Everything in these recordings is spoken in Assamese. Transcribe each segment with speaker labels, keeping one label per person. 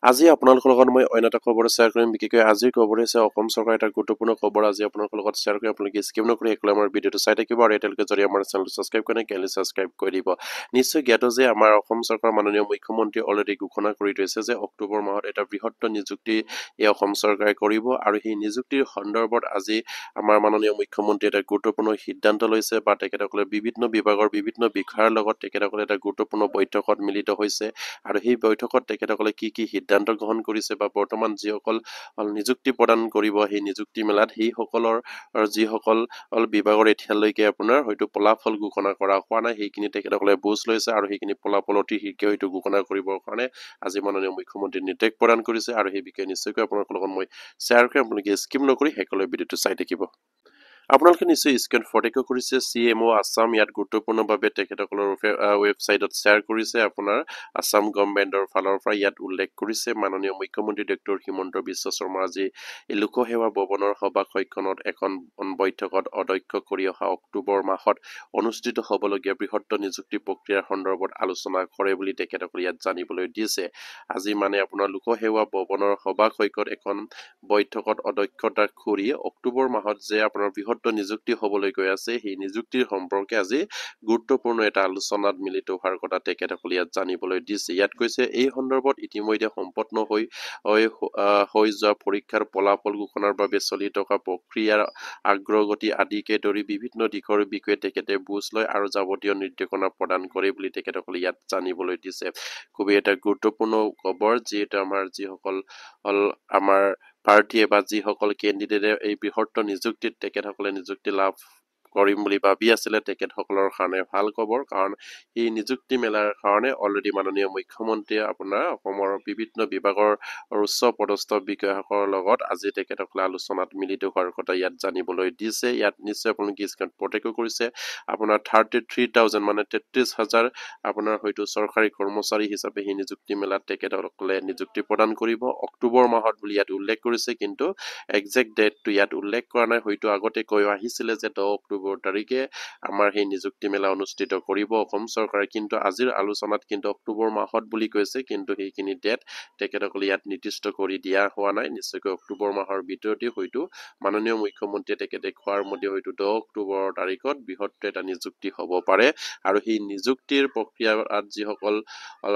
Speaker 1: আজি আপোনালোকৰ লগত মই অন্য এটা খবৰ শ্বেয়াৰ কৰিম বিশেষকৈ আজিৰ খবৰ হৈছে অসম চৰকাৰৰ এটা গুৰুত্বপূৰ্ণ খবৰ আজি আপোনালোকৰ লগত শ্বেয়াৰ কৰি আপোনালোকে স্কিপ নকৰি একলাই আমাৰ ভিডিঅ'টো চাই থাকিব আৰু এতিয়ালৈকে যদি আমাৰ চেনেলটো ছাবস্ক্ৰাইব কৰে কাইণ্ডলি ছাবস্ক্ৰাইব কৰি দিব নিশ্চয় জ্ঞাত যে আমাৰ অসম চৰকাৰৰ মাননীয় মুখ্যমন্ত্ৰী অলৰেডি ঘোষণা কৰি থৈছে যে অক্টোবৰ মাহত এটা বৃহৎ নিযুক্তি এই অসম চৰকাৰে কৰিব আৰু সেই নিযুক্তিৰ সন্দৰ্ভত আজি আমাৰ মাননীয় মুখ্যমন্ত্ৰীয়ে এটা গুৰুত্বপূৰ্ণ সিদ্ধান্ত লৈছে বা তেখেতসকলে বিভিন্ন বিভাগৰ বিভিন্ন বিষয়াৰ লগত তেখেতসকলে এটা গুৰুত্বপূৰ্ণ বৈঠকত মিলিত হৈছে আৰু সেই বৈঠকত তেখেতসকলে কি সিদ্ধান্ত গ্ৰহণ কৰিছে বা বৰ্তমান যিসকল নিযুক্তি প্ৰদান কৰিব সেই নিযুক্তি মেলাত সেইসকলৰ যিসকল বিভাগৰ এতিয়ালৈকে আপোনাৰ হয়তো ফলাফল ঘোষণা কৰা হোৱা নাই সেইখিনি তেখেতসকলে বুজ লৈছে আৰু সেইখিনি ফলাফল অতি শীঘ্ৰে হয়তো ঘোষণা কৰিবৰ কাৰণে আজি মাননীয় মুখ্যমন্ত্ৰী নিৰ্দেশ প্ৰদান কৰিছে আৰু সেই বিষয়ে নিশ্চয়কৈ আপোনালোকৰ লগত মই শ্বেয়াৰ কৰি আপোনালোকে স্কিপ নকৰি শেষলৈ ভিডিঅ'টো চাই থাকিব আপোনালোকে নিশ্চয় স্ক্ৰীন ফটেকো কৰিছে CMO আছাম ইয়াত গুৰুত্বপূৰ্ণভাৱে তেখেতসকলৰ ৱেবছাইটত শ্বেয়াৰ কৰিছে আপোনাৰ আছাম গভৰ্ণমেণ্টৰ ফালৰ পৰা ইয়াত উল্লেখ কৰিছে মাননীয় মুখ্যমন্ত্ৰী ডক্টৰ হিমন্ত বিশ্ব শৰ্মা আজি লোকসেৱা ভৱনৰ সভাকক্ষত এখন বৈঠকত অধ্যক্ষ কৰি অহা অক্টোবৰ মাহত অনুষ্ঠিত হ'বলগীয়া বৃহৎ নিযুক্তি প্ৰক্ৰিয়াৰ সন্দৰ্ভত আলোচনা কৰে বুলি তেখেতসকলে ইয়াত জানিবলৈ দিছে আজি মানে আপোনাৰ লোকসেৱা ভৱনৰ সভাকক্ষত এখন বৈঠকত অধ্যক্ষতা কৰি অক্টোবৰ মাহত যে আপোনাৰ বৃহৎ নিযুক্তি হ'বলৈ গৈ আছে সেই নিযুক্তিৰ সম্পৰ্কে আজি গুৰুত্বপূৰ্ণ এটা আলোচনাত মিলিত হোৱাৰ কথা তেখেতসকলে ইয়াত জানিবলৈ দিছে ইয়াত কৈছে এই সন্দৰ্ভত ইতিমধ্যে সম্পন্ন হৈ যোৱা পৰীক্ষাৰ ফলাফল ঘোষণাৰ বাবে চলি থকা প্ৰক্ৰিয়াৰ আগ্ৰগতি আদিকে ধৰি বিভিন্ন দিশৰ বিষয়ে তেখেতে বুজ লয় আৰু যাৱতীয় নিৰ্দেশনা প্ৰদান কৰে বুলি তেখেতসকলে ইয়াত জানিবলৈ দিছে খুবেই এটা গুৰুত্বপূৰ্ণ খবৰ যিহেতু আমাৰ যিসকল আমাৰ প্ৰাৰ্থীয়ে বা যিসকল কেণ্ডিডেটে এই বৃহৎ নিযুক্তিত তেখেতসকলে নিযুক্তি লাভ কৰিম বুলি ভাবি আছিলে তেখেতসকলৰ কাৰণে ভাল খবৰ কাৰণ এই নিযুক্তি মেলাৰ কাৰণে অলৰেডি মাননীয় মুখ্যমন্ত্ৰীয়ে আপোনাৰ অসমৰ বিভিন্ন বিভাগৰ উচ্চ পদস্থ বিষয়াসকলৰ লগত আজি তেখেতসকলে আলোচনাত মিলিত হোৱাৰ কথা ইয়াত জানিবলৈ দিছে ইয়াত নিশ্চয় আপোনালোকে স্ক্ৰীন প্ৰত্যক্ষ কৰিছে আপোনাৰ 33,000 মানে 33,000 আপোনাৰ হয়তো চৰকাৰী কৰ্মচাৰী হিচাপে সেই নিযুক্তি মেলাত তেখেতসকলে নিযুক্তি প্ৰদান কৰিব অক্টোবৰ মাহত বুলি ইয়াত উল্লেখ কৰিছে কিন্তু একজেক্ট ডেটটো ইয়াত উল্লেখ কৰা নাই হয়তো আগতে কৈ আহিছিলে যে 10 অক্টোবৰ তাৰিখে আমাৰ সেই নিযুক্তি মেলা অনুষ্ঠিত কৰিব অসম চৰকাৰে কিন্তু আজিৰ আলোচনাত কিন্তু অক্টোবৰ মাহত বুলি কৈছে কিন্তু সেইখিনি ডেট তেখেতসকলে ইয়াত নিৰ্দিষ্ট কৰি দিয়া হোৱা নাই নিশ্চয়কৈ অক্টোবৰ মাহৰ ভিতৰতে হয়তো মাননীয় মুখ্যমন্ত্ৰীয়ে তেখেতে কোৱাৰ মতে হয়তো 10 অক্টোবৰ তাৰিখত বৃহৎ এটা নিযুক্তি হ'ব পাৰে আৰু সেই নিযুক্তিৰ প্ৰক্ৰিয়াত যিসকল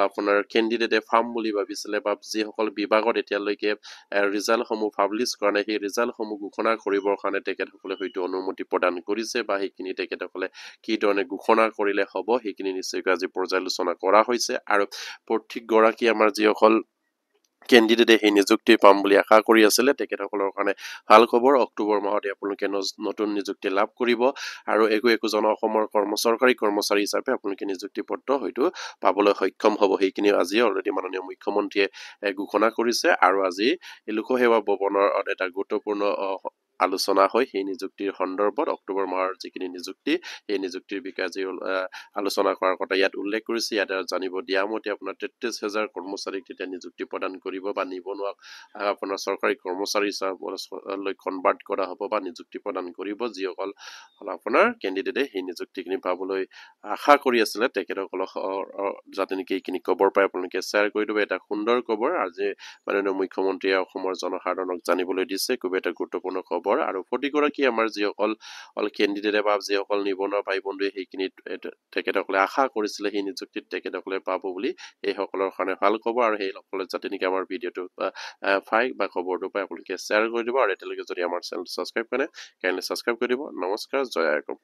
Speaker 1: আপোনাৰ কেণ্ডিডেটে ফাৰ্ম বুলি ভাবিছিলে বা যিসকল বিভাগত এতিয়ালৈকে ৰিজাল্টসমূহ পাব্লিছ কৰা নাই সেই ৰিজাল্টসমূহ ঘোষণা কৰিবৰ কাৰণে তেখেতসকলে হয়তো অনুমতি প্ৰদান কৰিছে বা সেইখিনি তেখেতসকলে কি ধৰণে ঘোষণা কৰিলে হ'ব সেইখিনি নিশ্চয়কৈ আজি পৰ্যালোচনা কৰা হৈছে আৰু প্ৰত্যেকগৰাকী আমাৰ যিসকল কেণ্ডিডেটে সেই নিযুক্তি পাম বুলি আশা কৰি আছিলে তেখেতসকলৰ কাৰণে ভাল খবৰ অক্টোবৰ মাহতে আপোনালোকে নতুন নিযুক্তি লাভ কৰিব আৰু একোজন অসমৰ চৰকাৰী কৰ্মচাৰী হিচাপে আপোনালোকে নিযুক্তি পত্ৰ হয়তো পাবলৈ সক্ষম হ'ব সেইখিনি আজি অলৰেডি মাননীয় মুখ্যমন্ত্ৰীয়ে ঘোষণা কৰিছে আৰু আজি লোকসেৱা ভৱনৰ এটা গুৰুত্বপূৰ্ণ আলোচনা হয় সেই নিযুক্তিৰ সন্দৰ্ভত অক্টোবৰ মাহৰ যিখিনি নিযুক্তি এই নিযুক্তিৰ বিষয়ে আজি আলোচনা কৰাৰ কথা ইয়াত উল্লেখ কৰিছে ইয়াত জানিব দিয়া মতে আপোনাৰ 33,000 কৰ্মচাৰীক তেতিয়া নিযুক্তি প্ৰদান কৰিব বা নিবনুৱাক আপোনাৰ চৰকাৰী কৰ্মচাৰী হিচাপলৈ কনভাৰ্ট কৰা হ'ব বা নিযুক্তি প্ৰদান কৰিব যিসকল আপোনাৰ কেণ্ডিডেটে সেই নিযুক্তিখিনি পাবলৈ আশা কৰি আছিলে তেখেতসকলক যাতে নেকি এইখিনি খবৰ পাই আপোনালোকে শ্বেয়াৰ কৰি দিব এটা সুন্দৰ খবৰ আজি মাননীয় মুখ্যমন্ত্ৰীয়ে অসমৰ জনসাধাৰণক জানিবলৈ দিছে খুব এটা গুৰুত্বপূৰ্ণ খবৰ আৰু প্ৰতিগৰাকী আমাৰ যিসকল কেণ্ডিডেটে বা যিসকল নিবনুৱা ভাই বন্ধুৱে সেইখিনি তেখেতসকলে আশা কৰিছিলে সেই নিযুক্তিত তেখেতসকলে পাব বুলি এইসকলৰ কাৰণে ভাল খবৰ আৰু সেইসকলে যাতে নেকি আমাৰ ভিডিঅ'টো পাই বা খবৰটো পাই আপোনালোকে শ্বেয়াৰ কৰি দিব আৰু এতিয়ালৈকে যদি আমাৰ চেনেলটো ছাবস্ক্ৰাইব কৰে কাইণ্ডলি ছাবস্ক্ৰাইব কৰি দিব নমস্কাৰ জয় আইকম